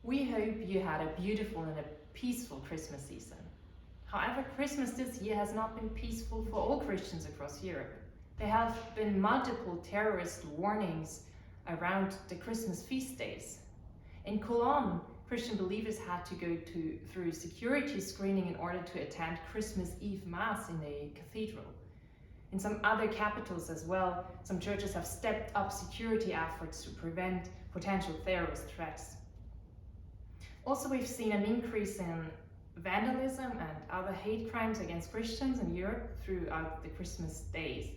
We hope you had a beautiful and a peaceful Christmas season. However, Christmas this year has not been peaceful for all Christians across Europe. There have been multiple terrorist warnings around the Christmas feast days. In Cologne, Christian believers had to go through security screening in order to attend Christmas Eve Mass in a cathedral. In some other capitals as well, some churches have stepped up security efforts to prevent potential terrorist threats. Also, we've seen an increase in vandalism and other hate crimes against Christians in Europe throughout the Christmas days.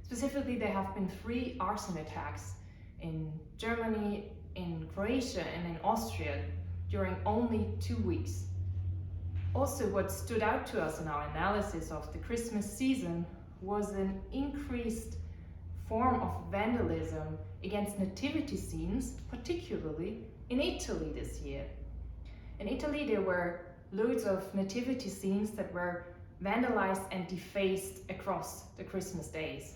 Specifically, there have been 3 arson attacks in Germany, in Croatia and in Austria during only 2 weeks. Also, what stood out to us in our analysis of the Christmas season was an increased form of vandalism against nativity scenes, particularly in Italy this year. In Italy, there were loads of nativity scenes that were vandalized and defaced across the Christmas days.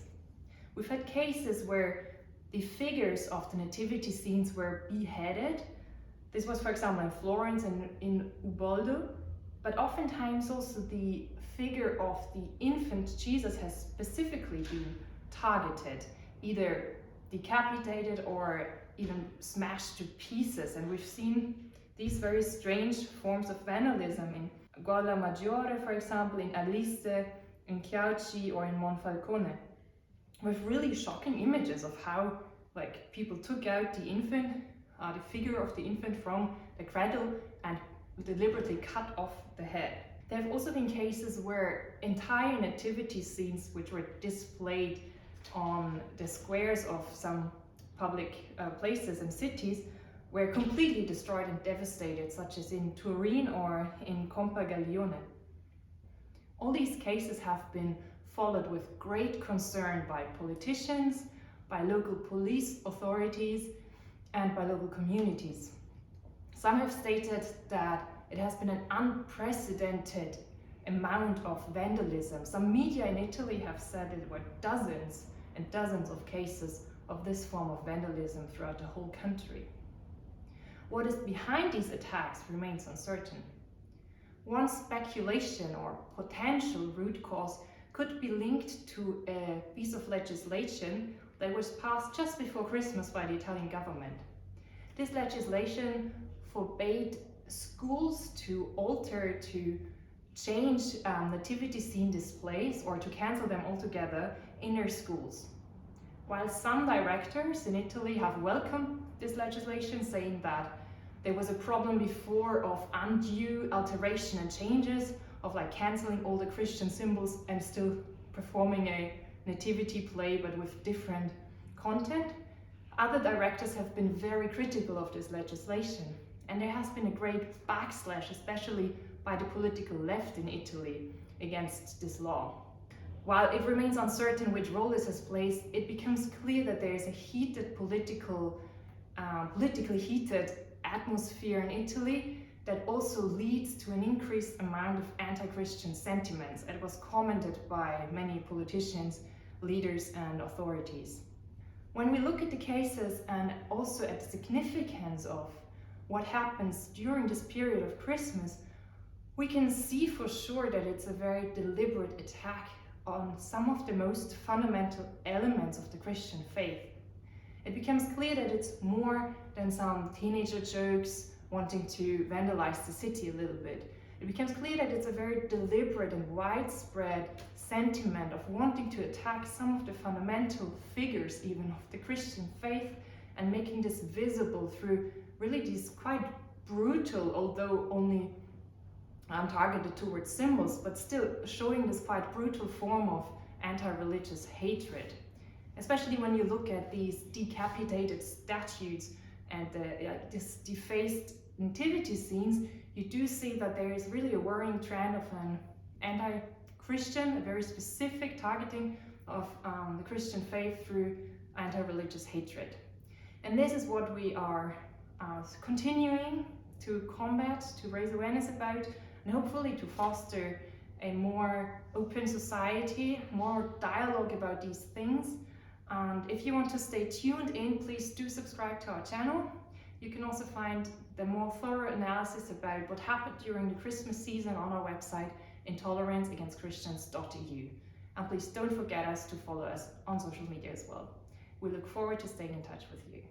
We've had cases where the figures of the nativity scenes were beheaded. This was, for example, in Florence and in Uboldo, but oftentimes also the figure of the infant Jesus has specifically been targeted, either decapitated or even smashed to pieces. And we've seen these very strange forms of vandalism in Guarda Maggiore, for example, in Aliste, in Chiauci, or in Monfalcone, with really shocking images of how people took out the infant, the figure of the infant from the cradle and deliberately cut off the head. There have also been cases where entire nativity scenes which were displayed on the squares of some public places and cities were completely destroyed and devastated, such as in Turin or in Campaglione. All these cases have been followed with great concern by politicians, by local police authorities, and by local communities. Some have stated that it has been an unprecedented amount of vandalism. Some media in Italy have said it were dozens and dozens of cases of this form of vandalism throughout the whole country. What is behind these attacks remains uncertain. One speculation or potential root cause could be linked to a piece of legislation that was passed just before Christmas by the Italian government. This legislation forbade schools to alter, to change nativity scene displays or to cancel them altogether in their schools. While some directors in Italy have welcomed this legislation, saying that there was a problem before of undue alteration and changes, of cancelling all the Christian symbols and still performing a nativity play but with different content. Other directors have been very critical of this legislation, and there has been a great backslash, especially by the political left in Italy, against this law. While it remains uncertain which role this has played, it becomes clear that there is a heated politically heated atmosphere in Italy that also leads to an increased amount of anti-Christian sentiments. It was commented by many politicians, leaders, and authorities. When we look at the cases and also at the significance of what happens during this period of Christmas, we can see for sure that it's a very deliberate attack on some of the most fundamental elements of the Christian faith. It becomes clear that it's more than some teenager jokes wanting to vandalize the city a little bit. It becomes clear that it's a very deliberate and widespread sentiment of wanting to attack some of the fundamental figures even of the Christian faith, and making this visible through really these quite brutal, although only targeted towards symbols, but still showing this quite brutal form of anti-religious hatred. Especially when you look at these decapitated statues and this defaced nativity scenes, you do see that there is really a worrying trend of an anti-Christian, a very specific targeting of the Christian faith through anti-religious hatred. And this is what we are continuing to combat, to raise awareness about, and hopefully to foster a more open society, more dialogue about these things. And if you want to stay tuned in, please do subscribe to our channel. You can also find the more thorough analysis about what happened during the Christmas season on our website, intoleranceagainstchristians.eu. And please don't forget to follow us on social media as well. We look forward to staying in touch with you.